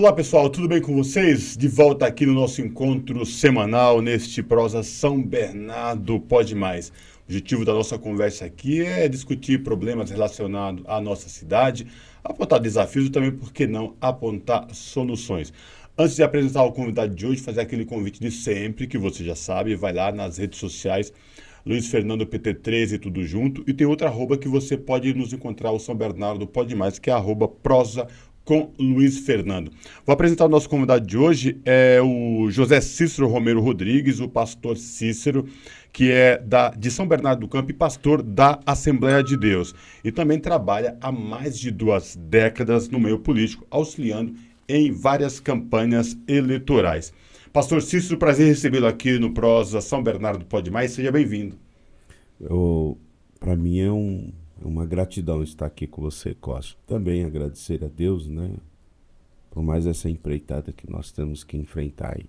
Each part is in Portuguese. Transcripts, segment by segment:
Olá pessoal, tudo bem com vocês? De volta aqui no nosso encontro semanal neste Prosa São Bernardo Pode Mais. O objetivo da nossa conversa aqui é discutir problemas relacionados à nossa cidade, apontar desafios e também, por que não, apontar soluções. Antes de apresentar o convidado de hoje, fazer aquele convite de sempre, que você já sabe, vai lá nas redes sociais, Luiz Fernando PT13, tudo junto, e tem outra arroba que você pode nos encontrar, o São Bernardo Pode Mais, que é a arroba prosa com Luiz Fernando. Vou apresentar o nosso convidado de hoje, é o José Cícero Romero Rodrigues, o pastor Cícero, que é de São Bernardo do Campo e pastor da Assembleia de Deus. E também trabalha há mais de 2 décadas no meio político, auxiliando em várias campanhas eleitorais. Pastor Cícero, prazer recebê-lo aqui no Prosa São Bernardo Pode Mais. Seja bem-vindo. Para mim é uma gratidão estar aqui com você, Costa. Também agradecer a Deus, né? Por mais essa empreitada que nós temos que enfrentar aí.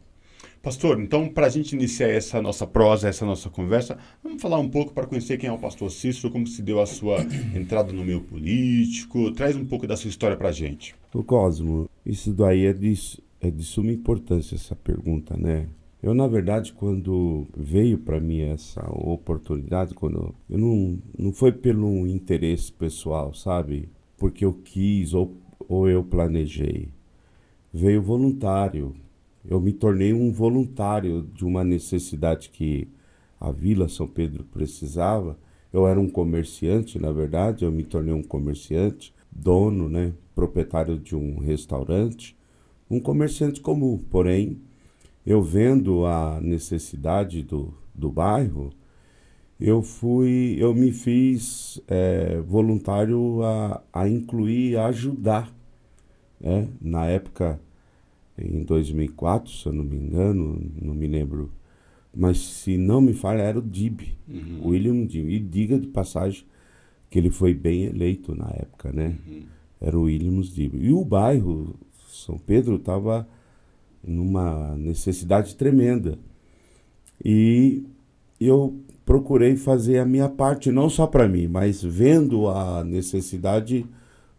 Pastor, então, para a gente iniciar essa nossa prosa, essa nossa conversa, vamos falar um pouco para conhecer quem é o pastor Cícero, como se deu a sua entrada no meio político. Traz um pouco da sua história para a gente. O Cosmo, isso daí é de suma importância, essa pergunta, né? Eu, na verdade, quando veio para mim essa oportunidade, eu não foi pelo interesse pessoal, sabe? Porque eu quis ou eu planejei. Veio voluntário. Eu me tornei um voluntário de uma necessidade que a Vila São Pedro precisava. Eu era um comerciante, na verdade, eu me tornei um comerciante, dono, né? Proprietário de um restaurante, um comerciante comum, porém, eu vendo a necessidade do bairro, eu me fiz voluntário a incluir, a ajudar, né? Na época, em 2004, se eu não me engano, não me lembro, mas se não me falha, era o DIB, William DIB. E diga de passagem que ele foi bem eleito na época, né? Era o Williams DIB. E o bairro São Pedro estava numa necessidade tremenda. E eu procurei fazer a minha parte, não só para mim, mas vendo a necessidade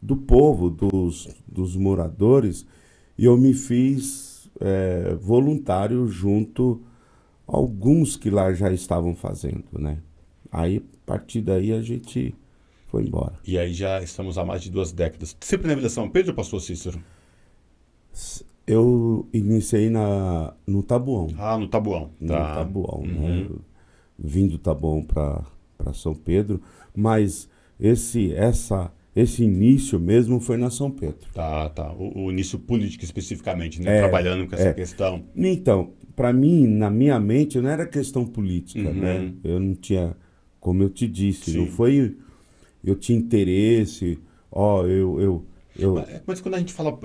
do povo, dos moradores, e eu me fiz voluntário junto a alguns que lá já estavam fazendo, né? Aí, a partir daí, a gente foi embora. E aí já estamos há mais de 2 décadas. Sempre na Vila São Pedro, pastor Cícero? Eu iniciei no Taboão. Ah, no Taboão. No Taboão, né? Vim do Taboão para São Pedro, mas esse início mesmo foi na São Pedro. Tá. O início político especificamente, né? Trabalhando com essa questão. Então, para mim, na minha mente, não era questão política, né? Eu não tinha, como eu te disse, Sim. não foi... Eu tinha interesse, Mas quando a gente fala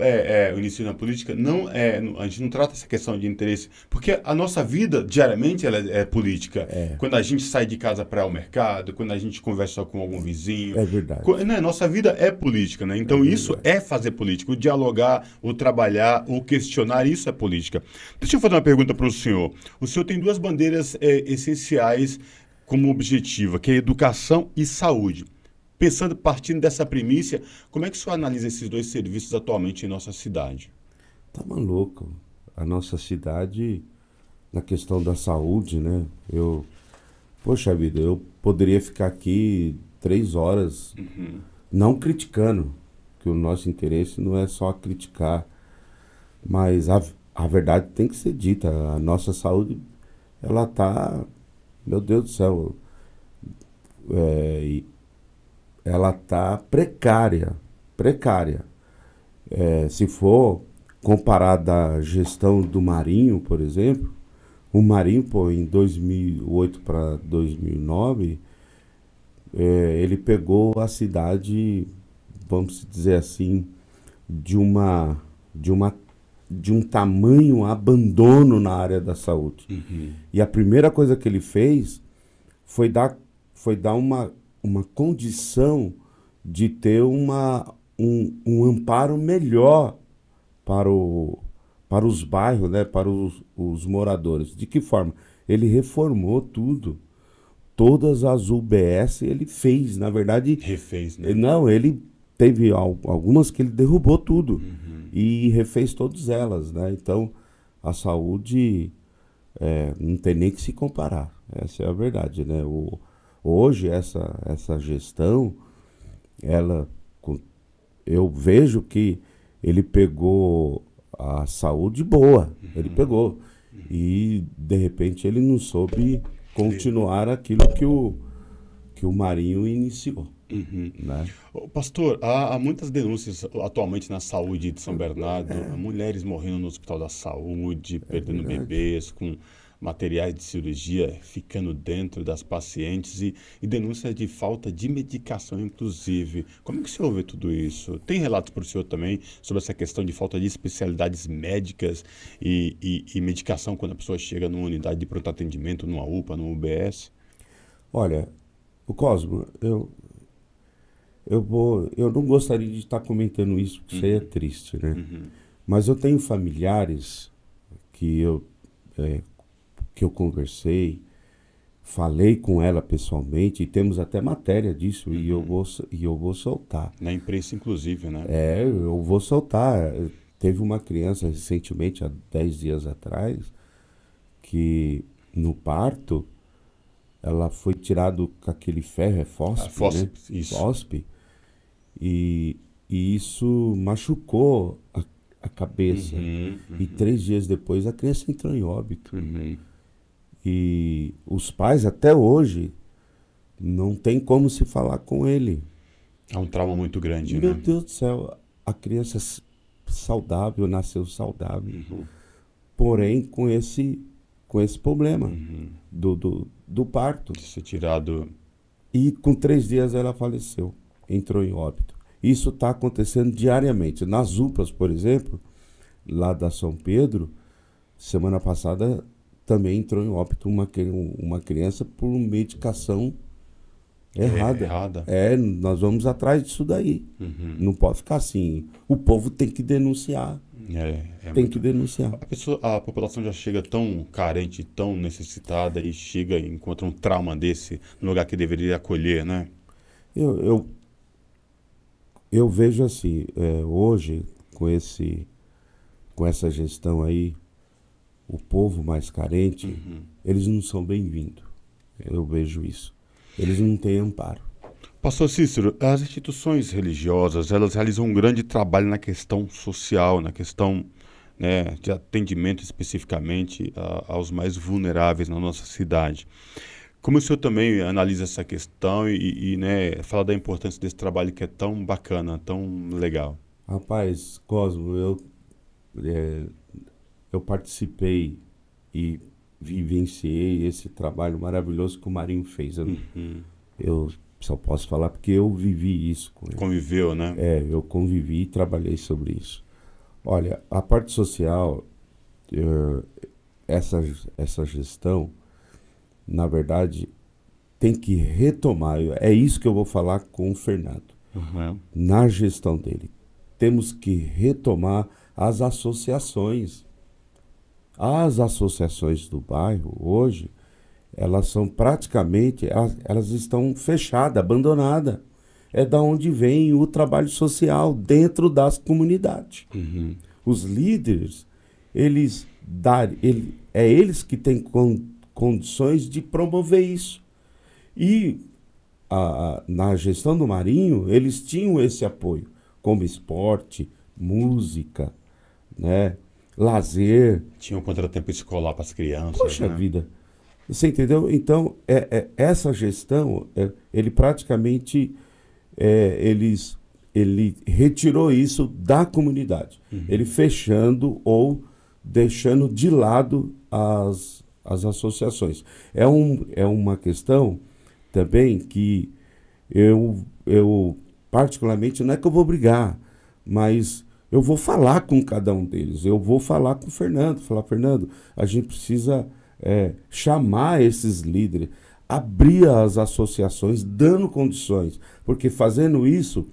o início na política, a gente não trata essa questão de interesse, porque a nossa vida, diariamente, ela é política. Quando a gente sai de casa para ir ao mercado, quando a gente conversa com algum vizinho. É verdade. Nossa vida é política, né? Então isso é fazer política. O dialogar, o trabalhar, o questionar, isso é política. Deixa eu fazer uma pergunta para o senhor. O senhor tem 2 bandeiras essenciais como objetivo, que é educação e saúde. Partindo dessa premissa, como é que o senhor analisa esses 2 serviços atualmente em nossa cidade? Tá maluco. A nossa cidade, na questão da saúde, né? Poxa vida, eu poderia ficar aqui 3 horas, não criticando, que o nosso interesse não é só criticar, mas a verdade tem que ser dita. A nossa saúde, ela tá, meu Deus do céu, ela está precária. Se for comparada à gestão do Marinho, por exemplo, o Marinho, em 2008 para 2009, ele pegou a cidade, vamos dizer assim, de um tamanho abandono na área da saúde. E a primeira coisa que ele fez foi dar uma condição de ter um amparo melhor para os bairros, né, para os moradores. De que forma? Ele reformou tudo. Todas as UBS ele fez, na verdade... Refez, né? Não, ele teve algumas que ele derrubou tudo e refez todas elas, né? Então, a saúde não tem nem que se comparar. Essa é a verdade, né? Hoje, essa gestão, eu vejo que ele pegou a saúde boa, ele pegou. E, de repente, ele não soube continuar aquilo que o Marinho iniciou. Né? Pastor, há muitas denúncias atualmente na saúde de São Bernardo, mulheres morrendo no hospital da saúde, perdendo bebês, com materiais de cirurgia ficando dentro das pacientes e denúncias de falta de medicação, inclusive. Como é que o senhor vê tudo isso? Tem relatos para o senhor também sobre essa questão de falta de especialidades médicas e medicação quando a pessoa chega numa unidade de pronto atendimento, numa UPA, numa UBS? Olha, o Cosmo, eu não gostaria de estar comentando isso, porque isso aí é triste, né? Mas eu tenho familiares que eu conversei, falei com ela pessoalmente, e temos até matéria disso, e eu vou soltar. Na imprensa, inclusive, né? Eu vou soltar. Teve uma criança recentemente, há 10 dias atrás, que no parto, ela foi tirada com aquele ferro, fósforo, né? Isso. Fósforo. E isso machucou a cabeça. E 3 dias depois a criança entrou em óbito. E os pais até hoje não tem como se falar com ele. É um trauma muito grande, Meu né? Deus do céu, a criança saudável, nasceu saudável. Porém, com esse problema do parto. De ser tirado. E com 3 dias ela faleceu, entrou em óbito. Isso está acontecendo diariamente. Nas UPAs, por exemplo, lá da São Pedro, semana passada também entrou em óbito uma criança por muito errada. Nós vamos atrás disso daí. Não pode ficar assim. O povo tem que denunciar. Tem que denunciar. A população já chega tão carente, tão necessitada e chega e encontra um trauma desse no lugar que deveria acolher, né? Eu vejo assim, hoje, com essa gestão aí, o povo mais carente, eles não são bem-vindos. Eu vejo isso. Eles não têm amparo. Pastor Cícero, as instituições religiosas, elas realizam um grande trabalho na questão social, na questão, né, de atendimento especificamente aos mais vulneráveis na nossa cidade. Como o senhor também analisa essa questão né, fala da importância desse trabalho que é tão bacana, tão legal? Rapaz, Cosmo, eu participei e vivenciei esse trabalho maravilhoso que o Marinho fez. Eu só posso falar porque eu vivi isso com ele. Conviveu, né? Eu convivi e trabalhei sobre isso. Olha, a parte social, essa gestão, na verdade, tem que retomar. É isso que eu vou falar com o Fernando. Na gestão dele. Temos que retomar as associações. As associações do bairro, hoje, elas são praticamente, elas estão fechadas, abandonadas. É da onde vem o trabalho social dentro das comunidades. Os líderes, eles que têm condições de promover isso. E na gestão do Marinho, eles tinham esse apoio, como esporte, música, né, lazer. Tinha um contratempo escolar para as crianças. Poxa, né? vida. Você entendeu? Então, essa gestão, ele praticamente, ele retirou isso da comunidade. Ele fechando ou deixando de lado as associações. É uma questão também que eu particularmente, não é que eu vou brigar, mas eu vou falar com cada um deles. Eu vou falar com o Fernando, Fernando, a gente precisa chamar esses líderes, abrir as associações, dando condições, porque fazendo isso,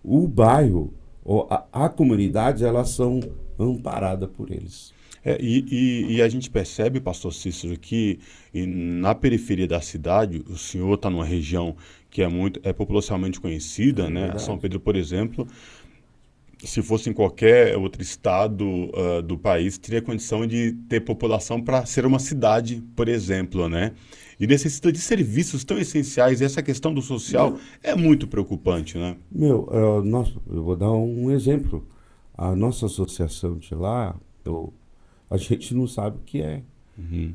o bairro, ou a comunidade, elas são amparadas por eles. E a gente percebe, pastor Cícero, que na periferia da cidade, o senhor está numa região que é populacionalmente conhecida, né? verdade. São Pedro, por exemplo, se fosse em qualquer outro estado do país, teria condição de ter população para ser uma cidade, por exemplo, né? E necessita de serviços tão essenciais. E essa questão do social é muito preocupante, né? Eu vou dar um exemplo. A nossa associação de lá, a gente não sabe o que é. Uhum.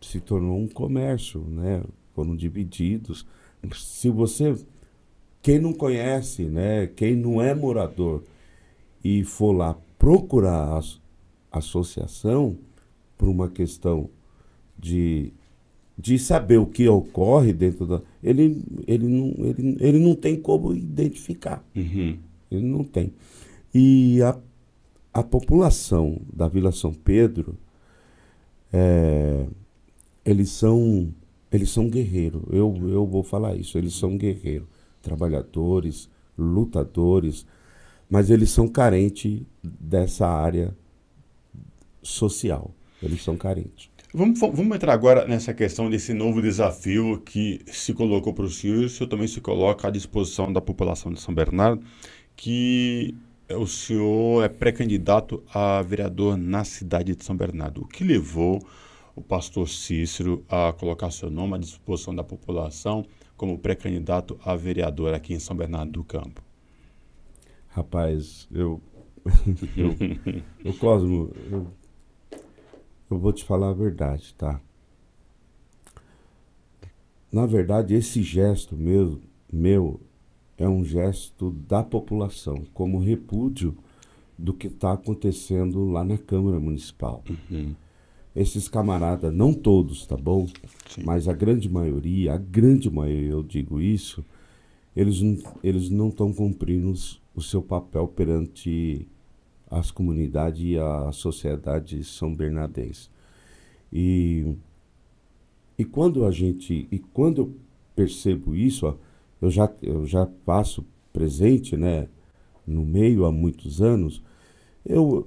Se tornou um comércio, né? Foram divididos. Quem não conhece, né? Quem não é morador e for lá procurar a associação por uma questão de saber o que ocorre dentro da... Ele não tem como identificar. Uhum. Ele não tem. E a população da Vila São Pedro, eles são guerreiros. Eu vou falar isso. Eles são guerreiros, trabalhadores, lutadores, mas eles são carentes dessa área social. Eles são carentes. Vamos entrar agora nessa questão desse novo desafio que se colocou para o senhor e o senhor também se coloca à disposição da população de São Bernardo, que o senhor é pré-candidato a vereador na cidade de São Bernardo. O que levou o pastor Cícero a colocar seu nome à disposição da população como pré-candidato a vereador aqui em São Bernardo do Campo? Rapaz, Cosmo, eu vou te falar a verdade, tá? Na verdade, esse gesto meu é um gesto da população, como repúdio do que está acontecendo lá na Câmara Municipal. Uhum. Esses camaradas, não todos, tá bom? Sim. Mas a grande maioria, eu digo isso, eles não estão cumprindo o seu papel perante as comunidades e a sociedade são bernardense. E quando eu percebo isso, ó, eu já passo presente, né, no meio há muitos anos, eu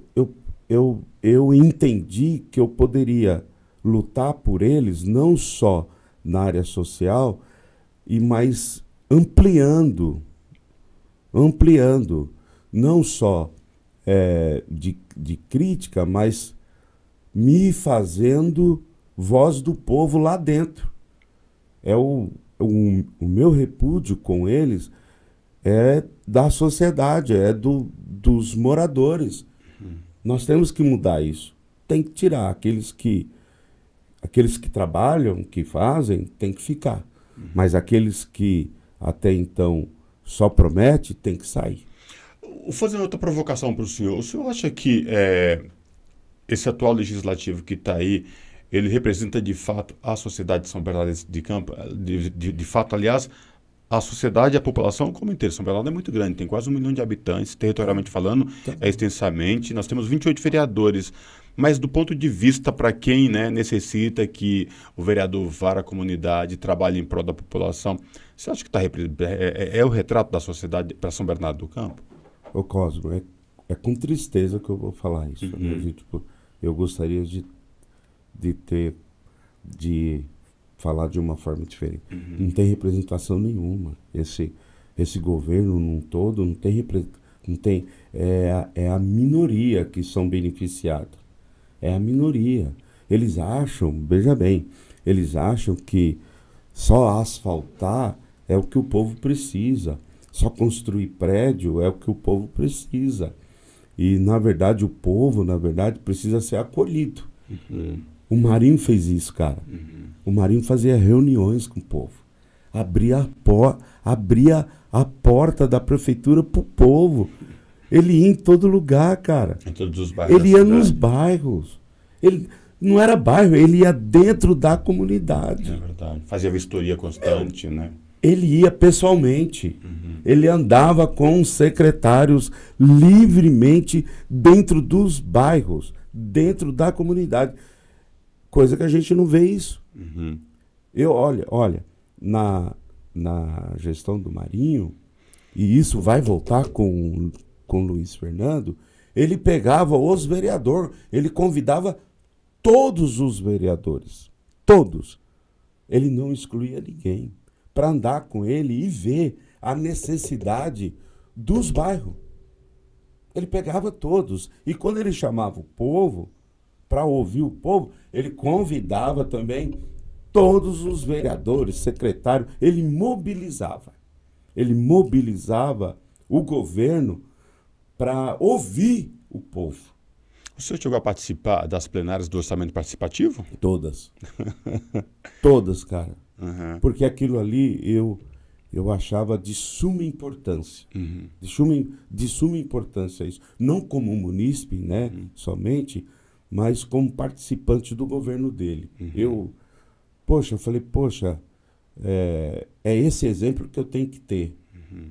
entendi que eu poderia lutar por eles não só na área social, mas ampliando, não só de crítica, mas me fazendo voz do povo lá dentro. O meu repúdio com eles é da sociedade, dos moradores. Nós temos que mudar isso. Tem que tirar aqueles que trabalham, que fazem, tem que ficar. Mas aqueles que até então só promete, tem que sair. Vou fazer outra provocação para o senhor. O senhor acha que esse atual legislativo que está aí, ele representa de fato a sociedade de São Bernardo de Campo? De fato, aliás, a sociedade e a população como inteiro. São Bernardo é muito grande, tem quase 1 milhão de habitantes, territorialmente falando, extensamente. Nós temos 28 vereadores. Mas do ponto de vista para quem, né, necessita que o vereador vá à comunidade, trabalhe em prol da população, você acha que é o retrato da sociedade para São Bernardo do Campo? Ô Cosmo, é com tristeza que eu vou falar isso. Uhum. Né? Tipo, eu gostaria de falar de uma forma diferente. Uhum. Não tem representação nenhuma. Esse governo num todo não tem. É a minoria que são beneficiados. É a minoria. Eles acham, veja bem, eles acham que só asfaltar é o que o povo precisa. Só construir prédio é o que o povo precisa. E, na verdade, o povo, precisa ser acolhido. Uhum. O Marinho fez isso, cara. Uhum. O Marinho fazia reuniões com o povo. Abria a porta da prefeitura pro povo. Ele ia em todo lugar, cara. Em todos os bairros. Ele ia nos bairros. Ele não era bairro, ele ia dentro da comunidade. É verdade. Fazia vistoria constante, né? Ele ia pessoalmente. Uhum. Ele andava com os secretários livremente dentro dos bairros, dentro da comunidade. Coisa que a gente não vê isso. Uhum. Olha, na gestão do Marinho, e isso vai voltar com Luiz Fernando, ele pegava os vereadores, ele convidava todos os vereadores, todos. Ele não excluía ninguém. para andar com ele e ver a necessidade dos bairros. Ele pegava todos. E quando ele chamava o povo, para ouvir o povo, ele convidava também todos os vereadores, secretários, ele mobilizava. Ele mobilizava o governo para ouvir o povo. O senhor chegou a participar das plenárias do orçamento participativo? Todas. Todas, cara. Uhum. Porque aquilo ali eu achava de suma importância. Uhum. De suma importância isso. Não como um munícipe, né, somente, mas como participante do governo dele. Uhum. Eu falei, é esse exemplo que eu tenho que ter,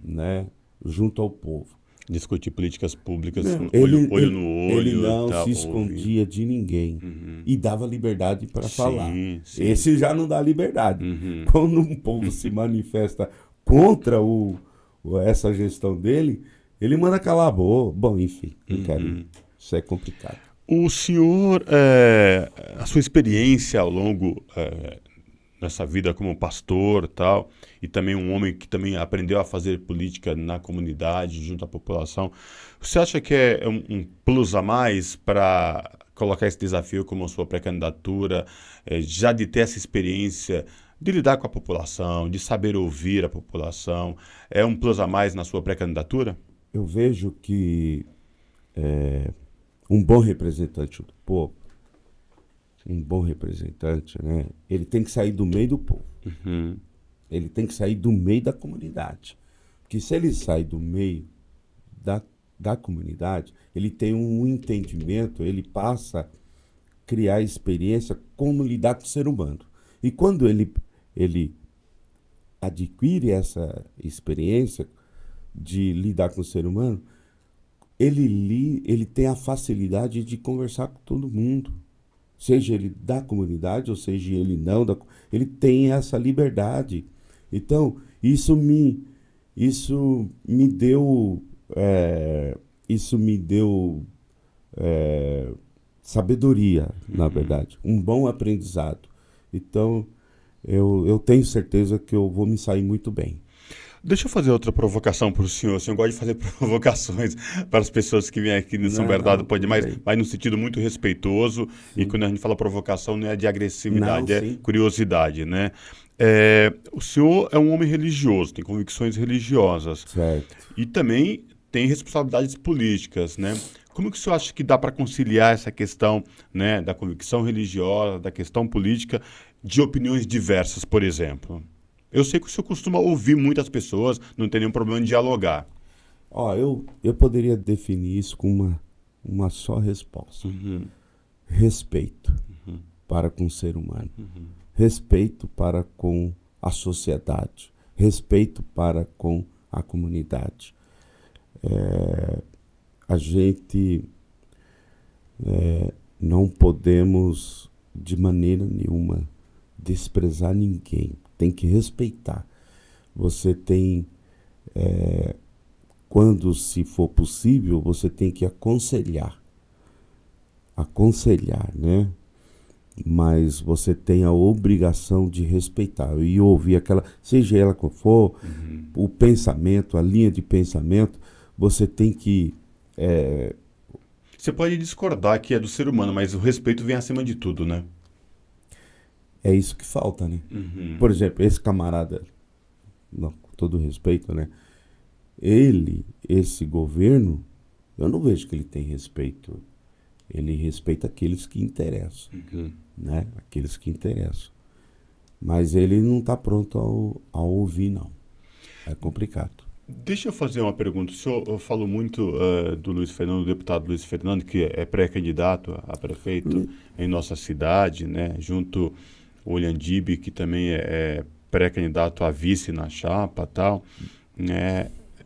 né, junto ao povo. Discutir políticas públicas, Não, olho no olho. Ele não tá, se escondia de ninguém e dava liberdade para falar. Sim. Esse já não dá liberdade. Uhum. Quando um povo se manifesta contra essa gestão dele, ele manda calar a boca. Bom, enfim, não quero. Isso é complicado. O senhor, a sua experiência ao longo nessa vida como pastor tal, e também um homem que também aprendeu a fazer política na comunidade, junto à população, você acha que é um plus a mais para colocar esse desafio como a sua pré-candidatura, já de ter essa experiência de lidar com a população, de saber ouvir a população, é um plus a mais na sua pré-candidatura? Eu vejo que um bom representante do povo, um bom representante, né? Ele tem que sair do meio do povo. Uhum. Ele tem que sair do meio da comunidade. Porque se ele sai do meio da comunidade, ele tem um entendimento, ele passa a criar experiência como lidar com o ser humano. E quando ele adquire essa experiência de lidar com o ser humano, ele tem a facilidade de conversar com todo mundo. Seja ele da comunidade, ou seja ele não, ele tem essa liberdade. Então, isso me deu sabedoria, na verdade, um bom aprendizado. Então, eu tenho certeza que eu vou me sair muito bem. Deixa eu fazer outra provocação para o senhor. O senhor gosta de fazer provocações para as pessoas que vêm aqui no São Bernardo Pode Mais, mas num sentido muito respeitoso. Sim. E quando a gente fala provocação, não é de agressividade, é curiosidade, né? O senhor é um homem religioso, tem convicções religiosas. Certo. E também tem responsabilidades políticas, né? Como que o senhor acha que dá para conciliar essa questão, né, da convicção religiosa, da questão política, de opiniões diversas, por exemplo? Eu sei que o senhor costuma ouvir muitas pessoas, não tem nenhum problema em dialogar. Eu poderia definir isso com uma só resposta. Respeito para com o ser humano. Respeito para com a sociedade. Respeito para com a comunidade. A gente não podemos, de maneira nenhuma, desprezar ninguém. Tem que respeitar. Você tem, quando se for possível, você tem que aconselhar, né? Mas você tem a obrigação de respeitar e ouvir aquela, seja ela qual for, o pensamento, a linha de pensamento, você tem que... Você pode discordar que é do ser humano, mas o respeito vem acima de tudo, né? É isso que falta, né? Por exemplo, esse camarada, não, com todo respeito, né? Esse governo, eu não vejo que ele tem respeito. Ele respeita aqueles que interessam, né? Aqueles que interessam. Mas ele não está pronto a ouvir, não. É complicado. Deixa eu fazer uma pergunta. O senhor falou muito do Luiz Fernando, do deputado Luiz Fernando, que é pré-candidato a prefeito em nossa cidade, né? Junto o William Dib, que também é pré-candidato a vice na chapa e tal.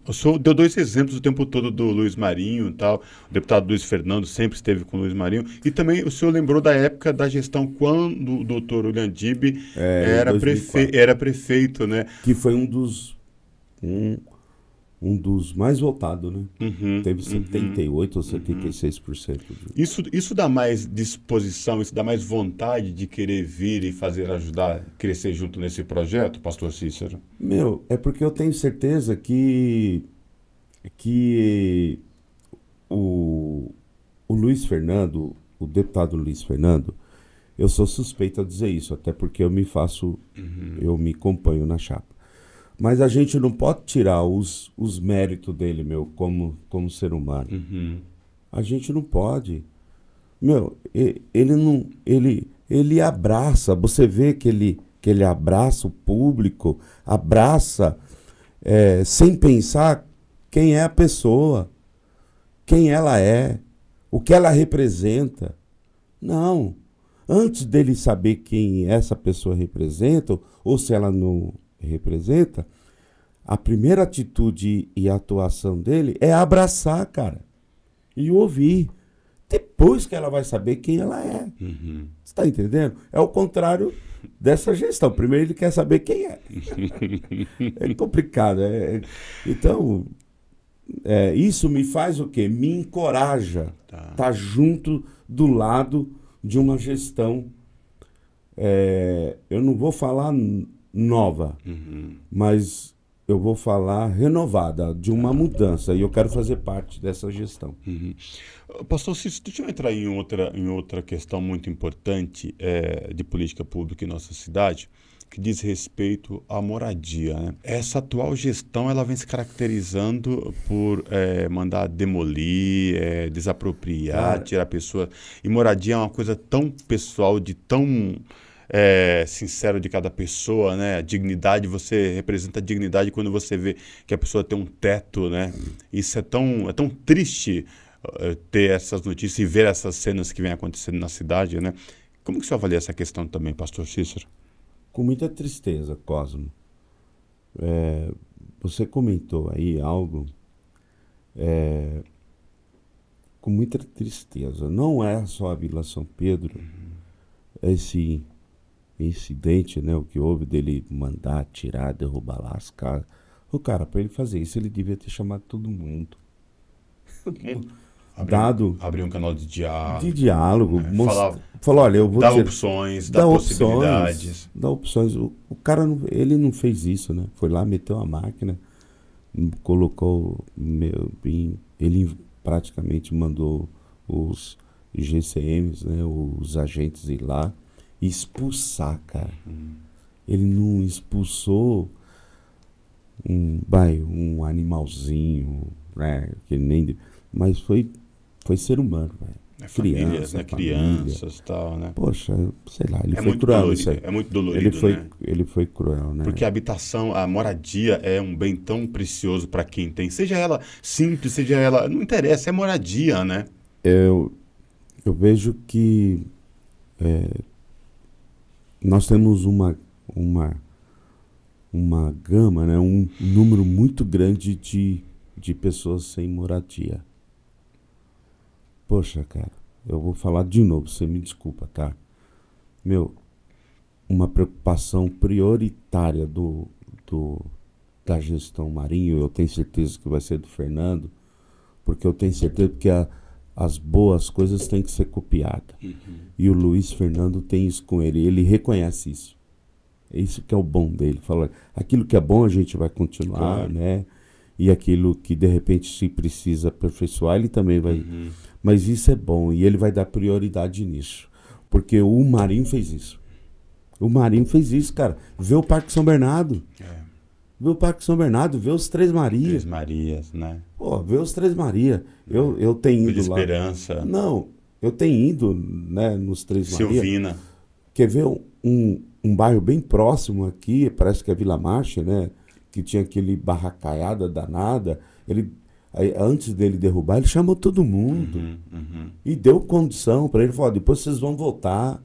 O senhor deu dois exemplos o tempo todo do Luiz Marinho e tal. O deputado Luiz Fernando sempre esteve com o Luiz Marinho. E também o senhor lembrou da época da gestão quando o doutor William Dib era prefeito, né? Que foi um um dos mais votados, né? Uhum, Teve uhum. 78% ou 76%. Isso dá mais disposição, isso dá mais vontade de querer vir e fazer ajudar, crescer junto nesse projeto, pastor Cícero? Meu, é porque eu tenho certeza que o Luiz Fernando, o deputado Luiz Fernando, eu sou suspeito a dizer isso, até porque eu me componho na chapa. Mas a gente não pode tirar os méritos dele, meu, como ser humano. Uhum. A gente não pode. Meu, ele abraça, você vê que ele abraça o público, abraça sem pensar quem é a pessoa, quem ela é, o que ela representa. Não. Antes dele saber quem essa pessoa representa, ou se ela não representa, a primeira atitude e atuação dele é abraçar, cara, e ouvir. Depois que ela vai saber quem ela é. Uhum. Você está entendendo? É o contrário dessa gestão. Primeiro ele quer saber quem é. É complicado. Então, isso me faz o quê? Me encoraja a estar junto do lado de uma gestão, eu não vou falar nova, mas eu vou falar renovada, de uma mudança, e eu quero fazer parte dessa gestão. Pastor Cícero, deixa eu entrar em outra questão muito importante de política pública em nossa cidade, que diz respeito à moradia, né? Essa atual gestão ela vem se caracterizando por mandar demolir, desapropriar, tirar pessoas. E moradia é uma coisa tão pessoal, de tão sincero de cada pessoa, né? A dignidade, você representa a dignidade quando você vê que a pessoa tem um teto, né? Isso é tão triste ter essas notícias e ver essas cenas que vêm acontecendo na cidade, né? Como que você avalia essa questão também, pastor Cícero? Com muita tristeza, Cosmo. Você comentou aí algo com muita tristeza. Não é só a Vila São Pedro, esse incidente, né, o que houve dele mandar tirar, derrubar lá as casas. O cara, para ele fazer isso, ele devia ter chamado todo mundo. Abrir um canal de diálogo, falou, olha, eu vou dar dizer, opções, dar possibilidades. Dá opções. O cara ele não fez isso, né? Foi lá, meteu a máquina, colocou, ele praticamente mandou os GCMs, né, os agentes ir lá e expulsar, cara. Ele não expulsou um animalzinho, né, que nem, mas foi ser humano, velho. Famílias, né? Crianças e tal, né? Poxa, sei lá, ele foi cruel isso aí. É muito dolorido, ele foi cruel, né? Porque a habitação, a moradia é um bem tão precioso para quem tem. Seja ela simples, seja ela... Não interessa, é moradia, né? Eu vejo que nós temos uma gama, né? Um número muito grande de pessoas sem moradia. Poxa, cara, eu vou falar de novo, você me desculpa, tá? Meu, uma preocupação prioritária da gestão Marinho, eu tenho certeza que vai ser do Fernando, porque eu tenho certeza que as boas coisas têm que ser copiadas. E o Luiz Fernando tem isso com ele reconhece isso. É isso que é o bom dele. Fala, aquilo que é bom a gente vai continuar, claro, né? E aquilo que de repente se precisa aperfeiçoar, ele também vai... Mas isso é bom e ele vai dar prioridade nisso. Porque o Marinho fez isso. O Marinho fez isso, cara. Vê o Parque São Bernardo. Vê o Parque São Bernardo, vê os Três Marias. Três Marias, né? Pô, vê os Três Marias. Eu tenho ido lá. Esperança. Não, eu tenho ido, né, nos Três Marias. Silvina. Quer ver um bairro bem próximo aqui, parece que é Vila Marcha, né? Que tinha aquele barracaiada danada. Antes dele derrubar, ele chamou todo mundo e deu condição para ele. Falou, depois vocês vão voltar,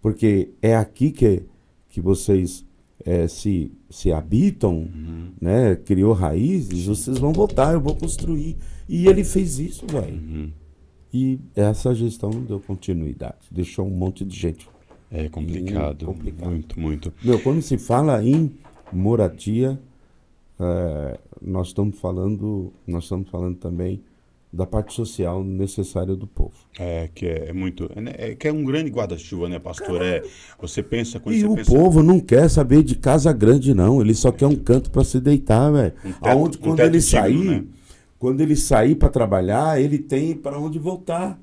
porque é aqui que vocês se habitam, né? Criou raízes, vocês vão voltar, eu vou construir. E ele fez isso, velho. E essa gestão não deu continuidade, deixou um monte de gente. É complicado. Muito, muito. Meu, quando se fala em moradia, nós estamos falando também da parte social necessária do povo. Que é muito. Que é um grande guarda-chuva, né, pastor? Você pensa quando E você o pensa. povo não quer saber de casa grande, não. Ele só quer um canto para se deitar, velho. Aonde quando ele sair, digno, né? quando ele sair para trabalhar, ele tem para onde voltar.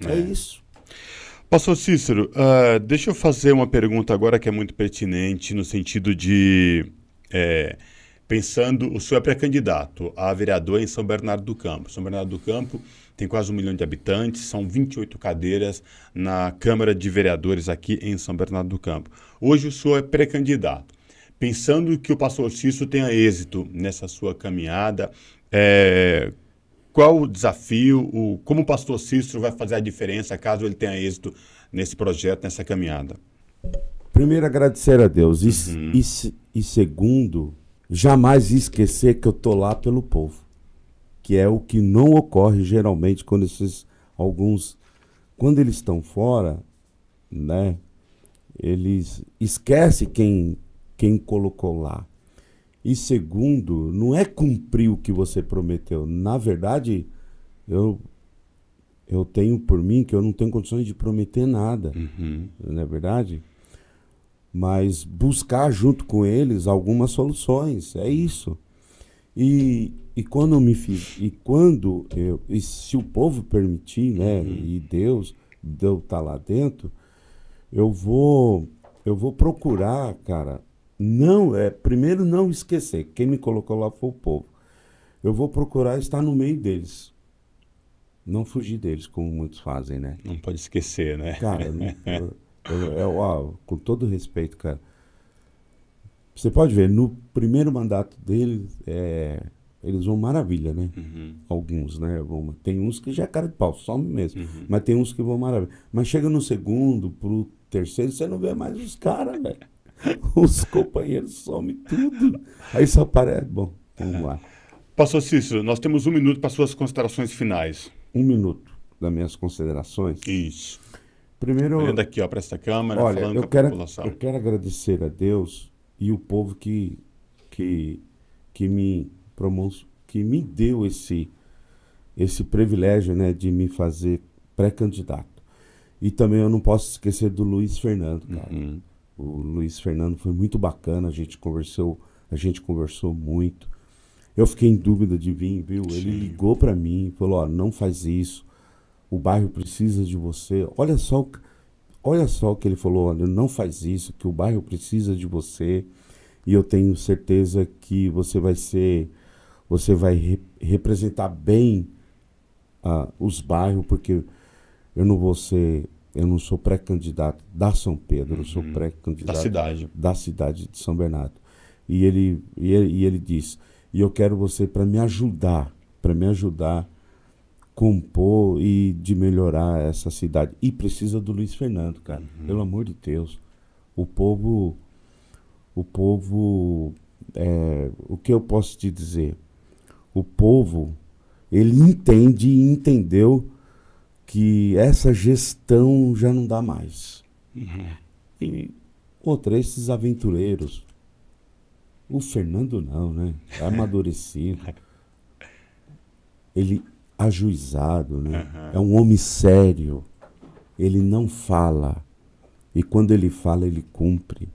É isso. Pastor Cícero, deixa eu fazer uma pergunta agora que é muito pertinente, no sentido de, pensando, o senhor é pré-candidato a vereador em São Bernardo do Campo. São Bernardo do Campo tem quase 1 milhão de habitantes, são 28 cadeiras na Câmara de Vereadores aqui em São Bernardo do Campo. Hoje o senhor é pré-candidato. Pensando que o pastor Cícero tenha êxito nessa sua caminhada, qual o desafio, como o pastor Cícero vai fazer a diferença caso ele tenha êxito nesse projeto, nessa caminhada? Primeiro, agradecer a Deus. E segundo, jamais esquecer que eu estou lá pelo povo. Que é o que não ocorre geralmente quando quando eles estão fora, né? Eles esquecem quem colocou lá. E segundo, não é cumprir o que você prometeu. Na verdade, eu tenho por mim que eu não tenho condições de prometer nada. Não é verdade? Mas buscar junto com eles algumas soluções. É isso. E quando eu me fiz... E se o povo permitir, né? E Deus tá lá dentro, eu vou procurar, cara... primeiro não esquecer, quem me colocou lá foi o povo. Eu vou procurar estar no meio deles. Não fugir deles, como muitos fazem, né? Não pode esquecer, né? Cara, com todo respeito, cara. Você pode ver, no primeiro mandato deles, eles vão maravilha, né? Alguns, né? Tem uns que já é cara de pau, some mesmo. Mas tem uns que vão maravilha. Mas chega no segundo, pro terceiro, você não vê mais os caras, velho. Os companheiros somem tudo. Aí só aparece. Bom, vamos lá. Pastor Cícero, nós temos 1 minuto para suas considerações finais. 1 minuto das minhas considerações. Isso. Primeiro, olhando aqui para essa câmera, olha, falando eu com a população. Eu quero agradecer a Deus e o povo que me deu esse privilégio, né, de me fazer pré-candidato. E também eu não posso esquecer do Luiz Fernando, cara. O Luiz Fernando foi muito bacana, a gente conversou muito. Eu fiquei em dúvida de vir, viu? Ele ligou para mim, falou, ó, não faz isso, o bairro precisa de você. Olha só o que ele falou, olha, não faz isso, que o bairro precisa de você. E eu tenho certeza que você vai representar bem os bairros, porque eu não sou pré-candidato da São Pedro, eu sou pré-candidato da cidade de São Bernardo. E ele disse, e eu quero você para me ajudar a compor e de melhorar essa cidade. E precisa do Luiz Fernando, cara. Pelo amor de Deus. O povo, o que eu posso te dizer? O povo, ele entende e entendeu que essa gestão já não dá mais. E outra, esses aventureiros, o Fernando não, né? É amadurecido. Ele ajuizado, né? É um homem sério. Ele não fala. E quando ele fala, ele cumpre.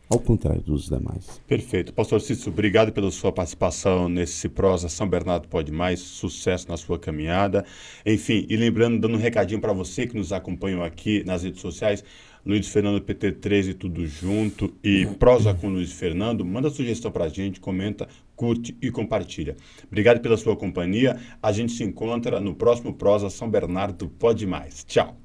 Ao contrário dos demais. Perfeito. Pastor Cícero, obrigado pela sua participação nesse Prosa São Bernardo Pode Mais. Sucesso na sua caminhada. Enfim, e lembrando, dando um recadinho para você que nos acompanham aqui nas redes sociais, Luiz Fernando PT13, tudo junto, e Prosa com Luiz Fernando. Manda sugestão para a gente, comenta, curte e compartilha. Obrigado pela sua companhia. A gente se encontra no próximo Prosa São Bernardo Pode Mais. Tchau.